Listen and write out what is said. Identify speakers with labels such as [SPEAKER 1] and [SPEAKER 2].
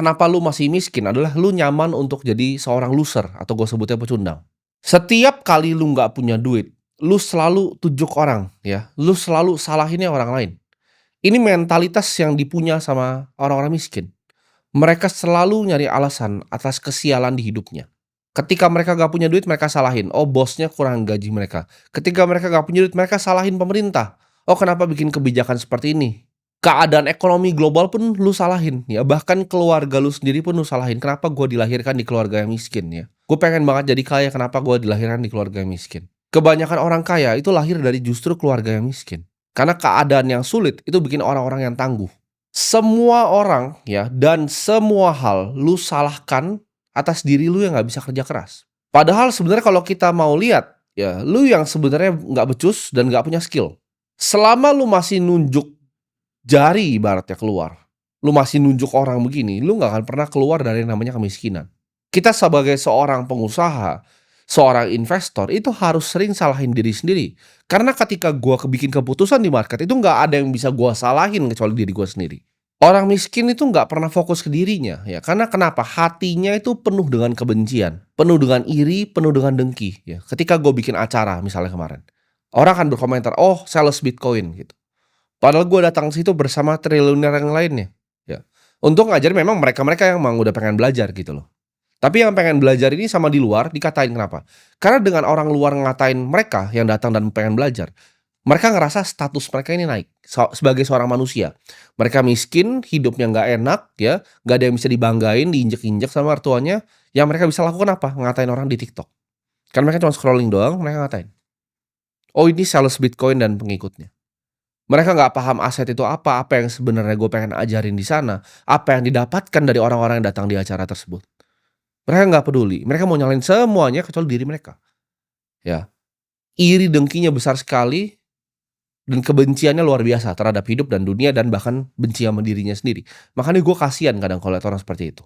[SPEAKER 1] Kenapa lu masih miskin adalah lu nyaman untuk jadi seorang loser atau gue sebutnya pecundang. Setiap kali lu nggak punya duit, lu selalu tujuk orang ya, lu selalu salahinnya orang lain. Ini mentalitas yang dipunya sama orang-orang miskin. Mereka selalu nyari alasan atas kesialan di hidupnya. Ketika mereka nggak punya duit, mereka salahin, "Oh, bosnya kurang gaji mereka." Ketika mereka nggak punya duit, mereka salahin pemerintah. "Oh, kenapa bikin kebijakan seperti ini?" Keadaan ekonomi global pun lu salahin ya, bahkan keluarga lu sendiri pun lu salahin, "Kenapa gua dilahirkan di keluarga yang miskin ya? Gue pengen banget jadi kaya, kenapa gua dilahirkan di keluarga yang miskin?" Kebanyakan orang kaya itu lahir dari justru keluarga yang miskin. Karena keadaan yang sulit itu bikin orang-orang yang tangguh. Semua orang ya dan semua hal lu salahkan atas diri lu yang nggak bisa kerja keras. Padahal sebenarnya kalau kita mau lihat ya, lu yang sebenarnya nggak becus dan nggak punya skill. Selama lu masih nunjuk jari ibaratnya keluar, lu masih nunjuk orang begini, lu nggak akan pernah keluar dari yang namanya kemiskinan. Kita sebagai seorang pengusaha, seorang investor itu harus sering salahin diri sendiri. Karena ketika gua bikin keputusan di market itu nggak ada yang bisa gua salahin kecuali diri gua sendiri. Orang miskin itu nggak pernah fokus ke dirinya ya, karena kenapa? Hatinya itu penuh dengan kebencian, penuh dengan iri, penuh dengan dengki ya. Ketika gue bikin acara misalnya kemarin, orang akan berkomentar, "Oh, sales Bitcoin," gitu. Padahal gue datang ke situ bersama triliuner yang lainnya, ya. Untuk ngajarin memang mereka-mereka yang emang udah pengen belajar gitu loh. Tapi yang pengen belajar ini sama di luar dikatain kenapa? Karena dengan orang luar ngatain mereka yang datang dan pengen belajar, mereka ngerasa status mereka ini naik sebagai seorang manusia. Mereka miskin, hidupnya nggak enak ya, nggak ada yang bisa dibanggain, diinjek-injek sama mertuanya, yang mereka bisa lakukan apa? Ngatain orang di TikTok. Kan mereka cuma scrolling doang, mereka ngatain. Oh, ini sales Bitcoin dan pengikutnya. Mereka nggak paham aset itu apa yang sebenarnya gue pengen ajarin di sana, apa yang didapatkan dari orang-orang yang datang di acara tersebut. Mereka nggak peduli, mereka mau nyalain semuanya kecuali diri mereka, ya. Iri dengkinya besar sekali dan kebenciannya luar biasa terhadap hidup dan dunia dan bahkan benci sama dirinya sendiri. Makanya gue kasihan kadang kalau lihat orang seperti itu.